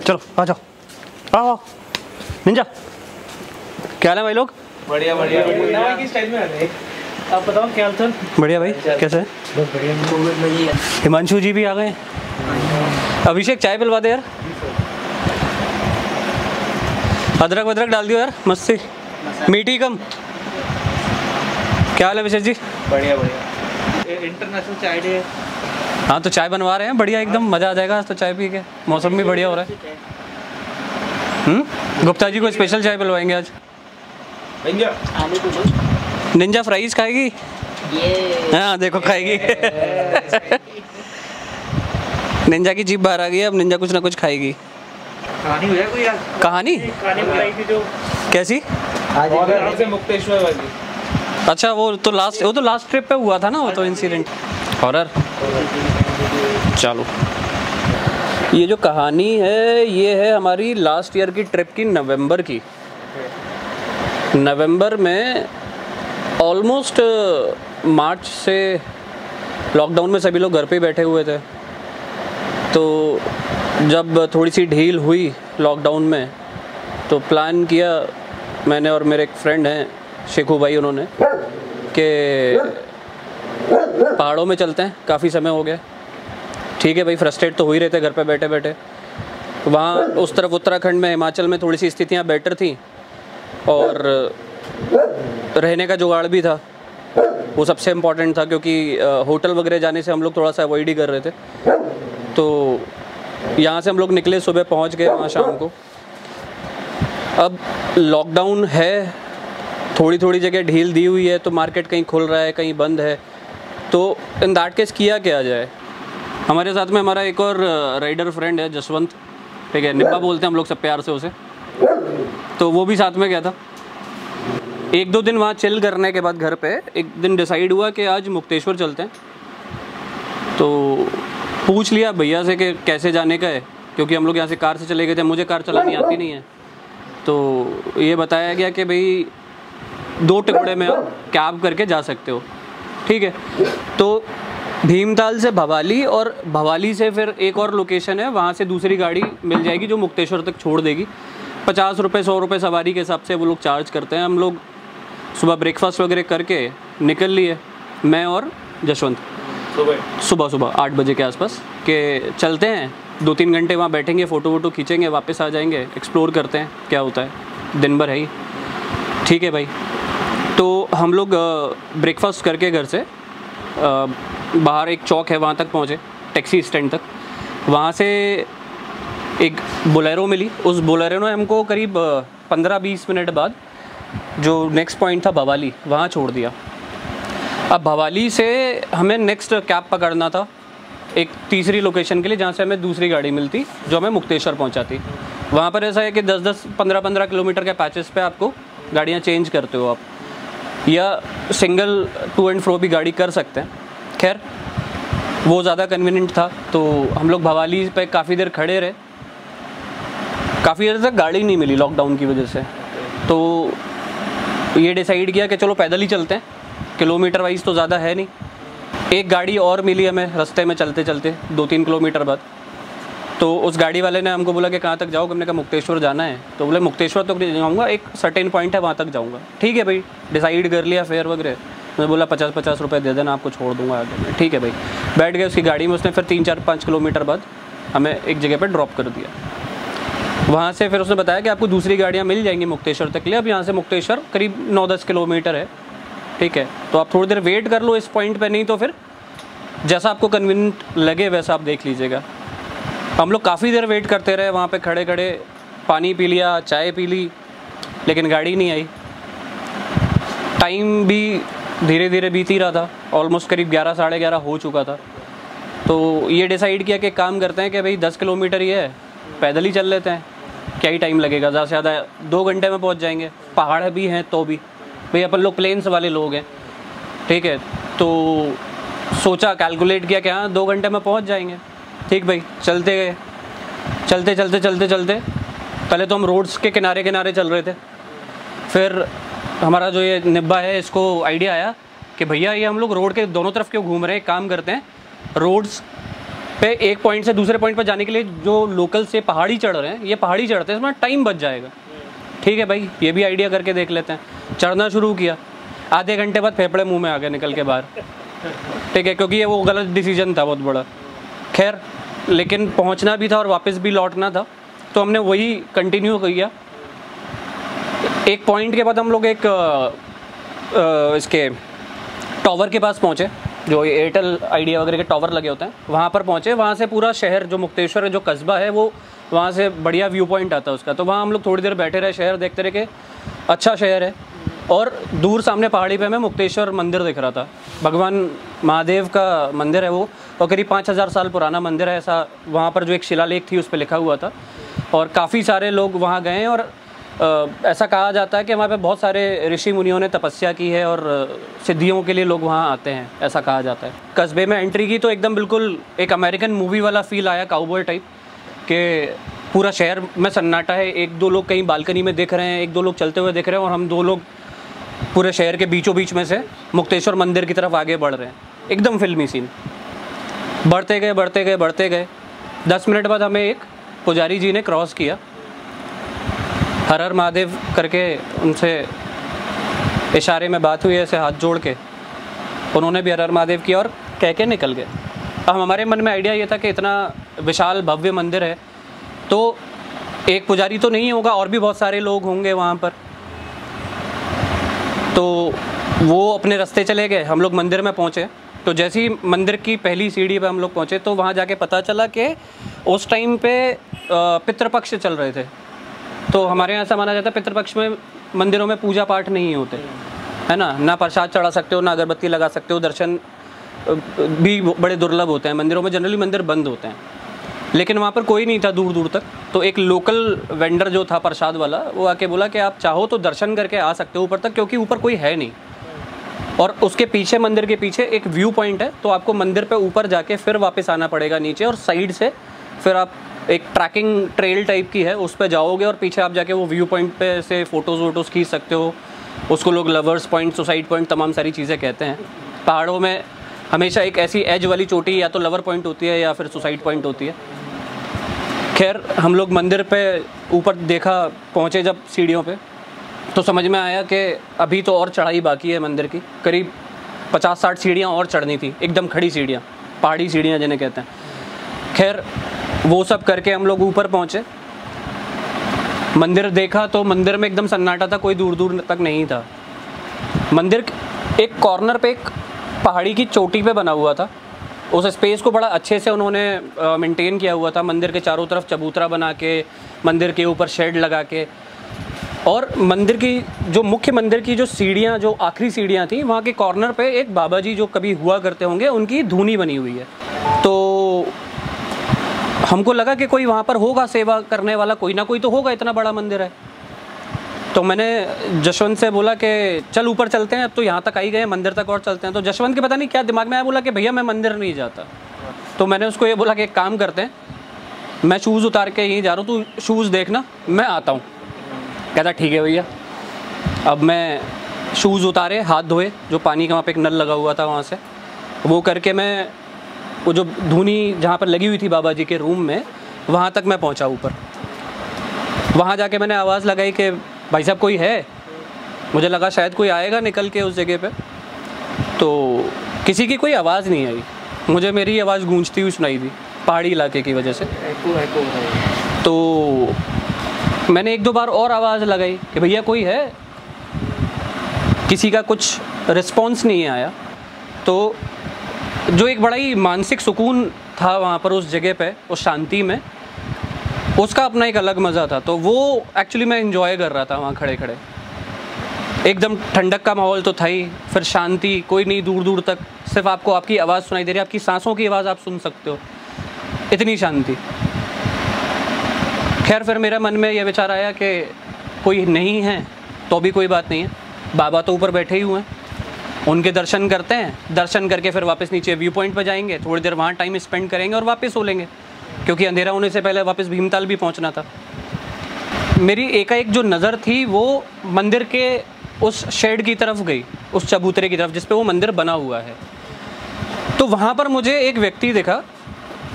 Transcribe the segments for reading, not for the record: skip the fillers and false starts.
चलो आ जाओ, आओ आओ निंजा। क्या हाल है भाई लोग? बढ़िया बढ़िया बढ़िया की स्टाइल में आ गए। आप बताओ क्या हाल चाल? बढ़िया भाई, कैसे है? बस बढ़िया। हिमांशु जी भी आ गए। अभिषेक चाय पिलवा दे यार, अदरक वदरक डाल दियो यार, मस्त सी, मीठी कम। क्या हाल है अभिषेक जी? बढ़िया बढ़िया। इंटरनेशनल चाय डे। हाँ तो चाय बनवा रहे हैं, बढ़िया एकदम मज़ा आ जाएगा आज तो चाय पी के, मौसम भी बढ़िया हो रहा है। गुप्ता जी को स्पेशल चाय पिलवाएंगे आज। निंजा फ्राइज खाएगी? हाँ देखो खाएगी। निंजा की जीभ बाहर आ गई है, अब निंजा कुछ ना कुछ खाएगी। कहानी हो जाए कोई यार? कहानी बताई थी जो कैसी? आज से मुक्तेश्वर वाली। अच्छा वो तो लास्ट ट्रिप पे हुआ था ना, वो तो इंसिडेंट हॉरर। चलो ये जो कहानी है ये है हमारी लास्ट ईयर की ट्रिप की, नवंबर की। नवंबर में ऑलमोस्ट मार्च से लॉकडाउन में सभी लोग घर पे ही बैठे हुए थे, तो जब थोड़ी सी ढील हुई लॉकडाउन में तो प्लान किया मैंने और मेरे एक फ्रेंड हैं शेखू भाई, उन्होंने कि पहाड़ों में चलते हैं, काफ़ी समय हो गया। ठीक है भाई, फ्रस्ट्रेट तो हो ही रहे थे घर पे बैठे बैठे। वहाँ उस तरफ उत्तराखंड में, हिमाचल में थोड़ी सी स्थितियाँ बेटर थी और रहने का जुगाड़ भी था, वो सबसे इम्पॉर्टेंट था, क्योंकि होटल वगैरह जाने से हम लोग थोड़ा सा अवॉइड ही कर रहे थे। तो यहाँ से हम लोग निकले, सुबह पहुँच गए वहाँ शाम को। अब लॉकडाउन है, थोड़ी थोड़ी जगह ढील दी हुई है, तो मार्केट कहीं खुल रहा है कहीं बंद है, तो इन दैट केस किया क्या जाए। हमारे साथ में हमारा एक और राइडर फ्रेंड है जसवंत, ठीक है, निब्बा बोलते हैं हम लोग सब प्यार से उसे, तो वो भी साथ में गया था। एक दो दिन वहाँ चिल करने के बाद घर पे एक दिन डिसाइड हुआ कि आज मुक्तेश्वर चलते हैं। तो पूछ लिया भैया से कि कैसे जाने का है, क्योंकि हम लोग यहाँ से कार से चले गए थे, मुझे कार चलानी आती नहीं है। तो ये बताया गया कि भाई 2 टुकड़े में आप कैब करके जा सकते हो, ठीक है। तो भीमताल से भवाली और भवाली से फिर एक और लोकेशन है, वहाँ से दूसरी गाड़ी मिल जाएगी जो मुक्तेश्वर तक छोड़ देगी। 50 रुपये 100 रुपये सवारी के हिसाब से वो लोग चार्ज करते हैं। हम लोग सुबह ब्रेकफास्ट वगैरह करके निकल लिए, मैं और जसवंत, सुबह 8 बजे के आसपास के चलते हैं। 2-3 घंटे वहाँ बैठेंगे, फ़ोटो वोटो खींचेंगे, वापस आ जाएंगे, एक्सप्लोर करते हैं क्या होता है, दिन भर है ही। ठीक है भाई, तो हम लोग ब्रेकफास्ट करके घर से बाहर एक चौक है वहाँ तक पहुँचे, टैक्सी स्टैंड तक। वहाँ से एक बोलेरो मिली, उस बोलेरो ने हमको करीब 15-20 मिनट बाद जो नेक्स्ट पॉइंट था भवाली, वहाँ छोड़ दिया। अब भवाली से हमें नेक्स्ट कैब पकड़ना था एक तीसरी लोकेशन के लिए, जहाँ से हमें दूसरी गाड़ी मिलती जो हमें मुक्तेश्वर पहुँचाती। वहाँ पर ऐसा है कि 10-10, 15-15 किलोमीटर के पैचेस पे आपको गाड़ियाँ चेंज करते हो आप, या सिंगल टू एंड फ्रो भी गाड़ी कर सकते हैं। खैर वो ज़्यादा कन्वीनियंट था, तो हम लोग भवाली पे काफ़ी देर खड़े रहे, काफ़ी देर तक गाड़ी नहीं मिली लॉकडाउन की वजह से। तो ये डिसाइड किया कि चलो पैदल ही चलते हैं, किलोमीटर वाइज तो ज़्यादा है नहीं। एक गाड़ी और मिली हमें रास्ते में चलते चलते 2-3 किलोमीटर बाद। तो उस गाड़ी वाले ने हमको बोला कि कहाँ तक जाओगे? हमने कहा मुक्तेश्वर जाना है। तो बोले मुक्तेश्वर तक नहीं जाऊँगा, एक सर्टेन पॉइंट है वहाँ तक जाऊँगा। ठीक है भाई, डिसाइड कर लिया फेयर वगैरह। मैंने बोला 50-50 रुपये दे देना, आपको छोड़ दूँगा आगे में। ठीक है भाई, बैठ गए उसकी गाड़ी में। उसने फिर 3-4-5 किलोमीटर बाद हमें एक जगह पर ड्रॉप कर दिया। वहाँ से फिर उसने बताया कि आपको दूसरी गाड़ियाँ मिल जाएंगी मुक्तेश्वर तक के लिए। अब यहाँ से मुक्तेश्वर करीब 9-10 किलोमीटर है, ठीक है, तो आप थोड़ी देर वेट कर लो इस पॉइंट पे, नहीं तो फिर जैसा आपको कन्वीनियंट लगे वैसा आप देख लीजिएगा। हम लोग काफ़ी देर वेट करते रहे वहाँ पे खड़े खड़े, पानी पी लिया, चाय पी ली, लेकिन गाड़ी नहीं आई। टाइम भी धीरे धीरे बीत ही रहा था, ऑलमोस्ट करीब 11-11:30 हो चुका था। तो ये डिसाइड किया कि काम करते हैं कि भाई 10 किलोमीटर ही है, पैदल ही चल लेते हैं, क्या ही टाइम लगेगा, ज़्यादा से ज़्यादा 2 घंटे में पहुँच जाएंगे। पहाड़ भी हैं तो भी भाई अपन लोग प्लेन्स वाले लोग हैं, ठीक है। तो सोचा, कैलकुलेट किया कि हाँ 2 घंटे में पहुँच जाएंगे। ठीक भाई, चलते गए, चलते चलते चलते चलते पहले तो हम रोड्स के किनारे किनारे चल रहे थे। फिर हमारा जो ये निब्बा है, इसको आइडिया आया कि भैया ये हम लोग रोड के दोनों तरफ क्यों घूम रहे हैं, काम करते हैं रोड्स पे एक पॉइंट से दूसरे पॉइंट पर जाने के लिए जो लोकल से पहाड़ी चढ़ रहे हैं, ये पहाड़ी चढ़ते हैं, इसमें टाइम बच जाएगा। ठीक है भाई, ये भी आइडिया करके देख लेते हैं। चढ़ना शुरू किया, आधे घंटे बाद फेफड़े मुंह में आ गए निकल के बाहर। ठीक है, क्योंकि ये वो गलत डिसीजन था बहुत बड़ा। खैर, लेकिन पहुंचना भी था और वापस भी लौटना था, तो हमने वही कंटिन्यू किया। एक पॉइंट के बाद हम लोग एक इसके टावर के पास पहुँचे, जो एयरटेल आइडिया वगैरह के टावर लगे होते हैं, वहाँ पर पहुँचे। वहाँ से पूरा शहर जो मुक्तेश्वर है, जो कस्बा है, वो वहाँ से बढ़िया व्यू पॉइंट आता है उसका। तो वहाँ हम लोग थोड़ी देर बैठे रहे, शहर देखते रहे कि अच्छा शहर है। और दूर सामने पहाड़ी पे हमें मुक्तेश्वर मंदिर दिख रहा था, भगवान महादेव का मंदिर है वो, और करीब 5000 साल पुराना मंदिर है ऐसा वहाँ पर जो एक शिलालेख थी उस पर लिखा हुआ था। और काफ़ी सारे लोग वहाँ गए हैं और ऐसा कहा जाता है कि वहाँ पे बहुत सारे ऋषि मुनियों ने तपस्या की है और सिद्धियों के लिए लोग वहाँ आते हैं, ऐसा कहा जाता है। कस्बे में एंट्री की तो एकदम बिल्कुल एक अमेरिकन मूवी वाला फील आया, काउबॉय टाइप, कि पूरा शहर में सन्नाटा है। एक दो लोग कहीं बालकनी में दिख रहे हैं, एक दो लोग चलते हुए दिख रहे हैं, और हम दो लोग पूरे शहर के बीचों बीच में से मुक्तेश्वर मंदिर की तरफ आगे बढ़ रहे हैं। एकदम फिल्मी सीन। बढ़ते गए बढ़ते गए बढ़ते गए, 10 मिनट बाद हमें एक पुजारी जी ने क्रॉस किया, हर हर महादेव करके उनसे इशारे में बात हुई, ऐसे हाथ जोड़ के उन्होंने भी हर हर महादेव किया और कह के निकल गए। अब हमारे मन में आइडिया ये था कि इतना विशाल भव्य मंदिर है तो एक पुजारी तो नहीं होगा, और भी बहुत सारे लोग होंगे वहाँ पर। तो वो अपने रास्ते चले गए, हम लोग मंदिर में पहुँचे। तो जैसे ही मंदिर की पहली सीढ़ी पे हम लोग पहुँचे तो वहाँ जाके पता चला कि उस टाइम पे पितृपक्ष चल रहे थे। तो हमारे यहाँ ऐसा माना जाता है पितृपक्ष में मंदिरों में पूजा पाठ नहीं होते, है ना प्रसाद चढ़ा सकते हो, ना अगरबत्ती लगा सकते हो, दर्शन भी बड़े दुर्लभ होते हैं मंदिरों में, जनरली मंदिर बंद होते हैं। लेकिन वहाँ पर कोई नहीं था दूर दूर तक। तो एक लोकल वेंडर जो था प्रसाद वाला, वो आके बोला कि आप चाहो तो दर्शन करके आ सकते हो ऊपर तक, क्योंकि ऊपर कोई है नहीं। और उसके पीछे, मंदिर के पीछे एक व्यू पॉइंट है, तो आपको मंदिर पे ऊपर जाके फिर वापस आना पड़ेगा नीचे, और साइड से फिर आप एक ट्रैकिंग ट्रेल टाइप की है उस पर जाओगे, और पीछे आप जाके वो व्यू पॉइंट पे से फ़ोटोज़ वोटोज़ खींच सकते हो। उसको लोग लवर्स पॉइंट, सुसाइड पॉइंट, तमाम सारी चीज़ें कहते हैं। पहाड़ों में हमेशा एक ऐसी एज वाली चोटी या तो लवर पॉइंट होती है या फिर सुसाइड पॉइंट होती है। खैर, हम लोग मंदिर पे ऊपर देखा, पहुँचे जब सीढ़ियों पे, तो समझ में आया कि अभी तो और चढ़ाई बाकी है मंदिर की। करीब 50-60 सीढ़ियाँ और चढ़नी थी, एकदम खड़ी सीढ़ियाँ, पहाड़ी सीढ़ियाँ जिन्हें कहते हैं। खैर, वो सब करके हम लोग ऊपर पहुँचे। मंदिर देखा तो मंदिर में एकदम सन्नाटा था, कोई दूर दूर तक नहीं था। मंदिर एक कॉर्नर पे एक पहाड़ी की चोटी पे बना हुआ था। उस स्पेस को बड़ा अच्छे से उन्होंने मेंटेन किया हुआ था, मंदिर के चारों तरफ चबूतरा बना के, मंदिर के ऊपर शेड लगा के। और मंदिर की जो मुख्य मंदिर की जो सीढ़ियाँ, जो आखिरी सीढ़ियाँ थी, वहाँ के कॉर्नर पे एक बाबा जी जो कभी हुआ करते होंगे, उनकी धूनी बनी हुई है। तो हमको लगा कि कोई वहाँ पर होगा सेवा करने वाला, कोई ना कोई तो होगा, इतना बड़ा मंदिर है। तो मैंने जशवंत से बोला कि चल ऊपर चलते हैं, अब तो यहाँ तक आ ही गए, मंदिर तक और चलते हैं। तो जशवंत के पता नहीं क्या दिमाग में आया, बोला कि भैया मैं मंदिर नहीं जाता। तो मैंने उसको ये बोला कि एक काम करते हैं, मैं शूज़ उतार के यहीं जा रहा हूँ, तू शूज़ देखना, मैं आता हूँ। कहता ठीक है भैया। अब मैं शूज़ उतारे, हाथ धोए, जो पानी का वहाँ पे एक नल लगा हुआ था वहाँ से, वो करके मैं वो जो धुनी जहाँ पर लगी हुई थी बाबा जी के रूम में, वहाँ तक मैं पहुँचा ऊपर। वहाँ जाके मैंने आवाज़ लगाई कि भाई साहब कोई है। मुझे लगा शायद कोई आएगा निकल के उस जगह पे, तो किसी की कोई आवाज़ नहीं आई। मुझे मेरी आवाज़ गूंजती हुई सुनाई दी, पहाड़ी इलाके की वजह से। तो मैंने एक दो बार और आवाज़ लगाई कि भैया कोई है, किसी का कुछ रिस्पॉन्स नहीं आया। तो जो एक बड़ा ही मानसिक सुकून था वहाँ पर उस जगह पे, उस शांति में, उसका अपना एक अलग मज़ा था। तो वो एक्चुअली मैं एंजॉय कर रहा था वहाँ खड़े खड़े। एकदम ठंडक का माहौल तो था ही, फिर शांति, कोई नहीं दूर दूर तक, सिर्फ आपको आपकी आवाज़ सुनाई दे रही है, आपकी सांसों की आवाज़ आप सुन सकते हो, इतनी शांति। खैर, फिर मेरे मन में यह विचार आया कि कोई नहीं है तो भी कोई बात नहीं है, बाबा तो ऊपर बैठे ही हुए हैं, उनके दर्शन करते हैं। दर्शन करके फिर वापस नीचे व्यू पॉइंट पर जाएंगे, थोड़ी देर वहाँ टाइम स्पेंड करेंगे और वापस सो लेंगे, क्योंकि अंधेरा होने से पहले वापस भीमताल भी पहुँचना था। मेरी एकाएक जो नज़र थी वो मंदिर के उस शेड की तरफ गई, उस चबूतरे की तरफ जिस पे वो मंदिर बना हुआ है। तो वहाँ पर मुझे एक व्यक्ति दिखा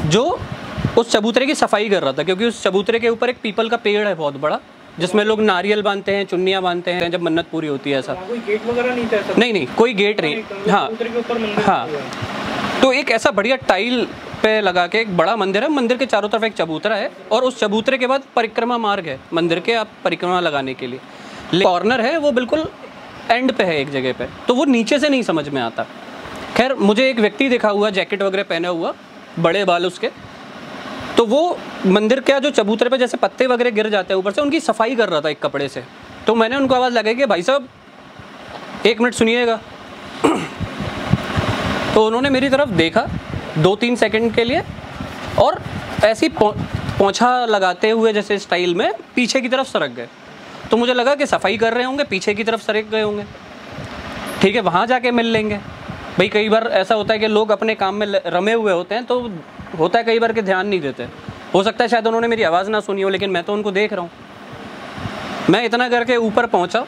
जो उस चबूतरे की सफाई कर रहा था, क्योंकि उस चबूतरे के ऊपर एक पीपल का पेड़ है बहुत बड़ा, जिसमें लोग नारियल बांधते हैं, चुन्नियाँ बांधते हैं जब मन्नत पूरी होती है। ऐसा कोई गेट वगैरह नहीं था ऐसा? नहीं, कोई गेट नहीं। हाँ हाँ, तो एक ऐसा बढ़िया टाइल पे लगा के एक बड़ा मंदिर है, मंदिर के चारों तरफ एक चबूतरा है, और उस चबूतरे के बाद परिक्रमा मार्ग है मंदिर के, आप परिक्रमा लगाने के लिए कॉर्नर है, वो बिल्कुल एंड पे है एक जगह पे, तो वो नीचे से नहीं समझ में आता। खैर मुझे एक व्यक्ति देखा हुआ, जैकेट वगैरह पहना हुआ, बड़े बाल उसके, तो वो मंदिर का जो चबूतरे पे जैसे पत्ते वगैरह गिर जाते हैं ऊपर से, उनकी सफाई कर रहा था एक कपड़े से। तो मैंने उनको आवाज़ लगाई कि भाई साहब 1 मिनट सुनिएगा। तो उन्होंने मेरी तरफ देखा 2-3 सेकंड के लिए, और ऐसी पोंछा लगाते हुए जैसे स्टाइल में पीछे की तरफ सरक गए। तो मुझे लगा कि सफाई कर रहे होंगे, पीछे की तरफ सरक गए होंगे। ठीक है, वहाँ जाके मिल लेंगे भाई। कई बार ऐसा होता है कि लोग अपने काम में रमे हुए होते हैं, तो होता है कई बार कि ध्यान नहीं देते। हो सकता है शायद उन्होंने मेरी आवाज़ ना सुनी हो, लेकिन मैं तो उनको देख रहा हूँ। मैं इतना करके ऊपर पहुँचा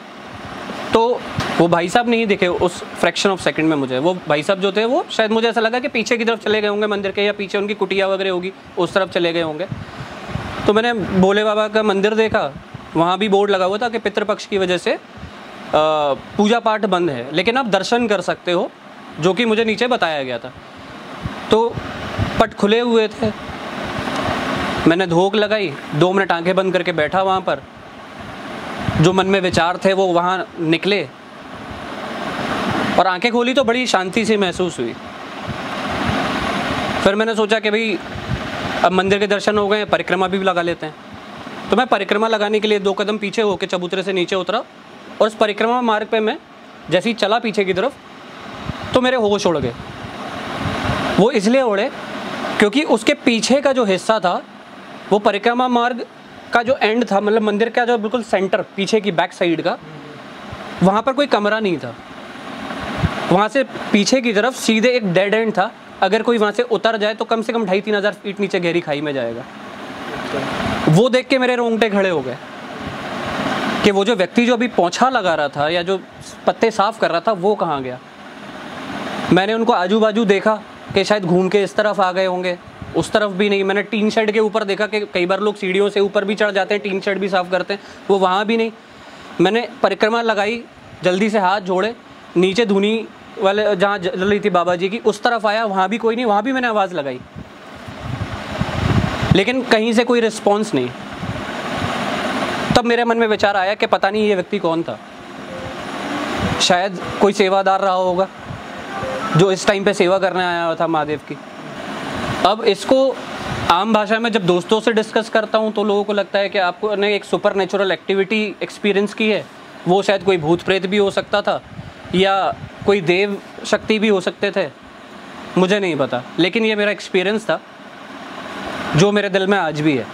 तो वो भाई साहब नहीं दिखे उस फ्रैक्शन ऑफ सेकंड में मुझे। वो भाई साहब जो थे वो शायद, मुझे ऐसा लगा कि पीछे की तरफ चले गए होंगे मंदिर के, या पीछे उनकी कुटिया वगैरह होगी उस तरफ चले गए होंगे। तो मैंने भोले बाबा का मंदिर देखा, वहाँ भी बोर्ड लगा हुआ था कि पितृपक्ष की वजह से पूजा पाठ बंद है, लेकिन आप दर्शन कर सकते हो, जो कि मुझे नीचे बताया गया था। तो पट खुले हुए थे, मैंने धोक लगाई, 2 मिनट आंखें बंद करके बैठा वहाँ पर। जो मन में विचार थे वो वहाँ निकले, और आंखें खोली तो बड़ी शांति सी महसूस हुई। फिर मैंने सोचा कि भाई अब मंदिर के दर्शन हो गए, परिक्रमा भी लगा लेते हैं। तो मैं परिक्रमा लगाने के लिए 2 कदम पीछे होकर चबूतरे से नीचे उतरा, और उस परिक्रमा मार्ग पे मैं जैसे ही चला पीछे की तरफ, तो मेरे होश उड़ गए। वो इसलिए उड़े क्योंकि उसके पीछे का जो हिस्सा था, वो परिक्रमा मार्ग का जो एंड था, मतलब मंदिर का जो बिल्कुल सेंटर पीछे की बैक साइड का, वहाँ पर कोई कमरा नहीं था। वहाँ से पीछे की तरफ सीधे एक डेड एंड था। अगर कोई वहाँ से उतर जाए तो कम से कम 2,500-3,000 हज़ार फीट नीचे गहरी खाई में जाएगा। वो देख के मेरे रोंगटे खड़े हो गए कि वो जो व्यक्ति जो अभी पोंछा लगा रहा था या जो पत्ते साफ कर रहा था, वो कहाँ गया। मैंने उनको आजू बाजू देखा कि शायद घूम के इस तरफ आ गए होंगे, उस तरफ भी नहीं। मैंने टीन शेड के ऊपर देखा कि कई बार लोग सीढ़ियों से ऊपर भी चढ़ जाते हैं, टीन शेड भी साफ़ करते हैं, वो वहाँ भी नहीं। मैंने परिक्रमा लगाई, जल्दी से हाथ जोड़े, नीचे धुनी वाले जहाँ जल रही थी बाबा जी की, उस तरफ आया, वहाँ भी कोई नहीं। वहाँ भी मैंने आवाज़ लगाई, लेकिन कहीं से कोई रिस्पॉन्स नहीं। तब मेरे मन में विचार आया कि पता नहीं ये व्यक्ति कौन था। शायद कोई सेवादार रहा होगा जो इस टाइम पे सेवा करने आया हुआ था महादेव की। अब इसको आम भाषा में जब दोस्तों से डिस्कस करता हूँ तो लोगों को लगता है कि आपको ने एक सुपर नेचुरल एक्टिविटी एक्सपीरियंस की है। वो शायद कोई भूत प्रेत भी हो सकता था, या कोई देव शक्ति भी हो सकते थे, मुझे नहीं पता। लेकिन ये मेरा एक्सपीरियंस था जो मेरे दिल में आज भी है।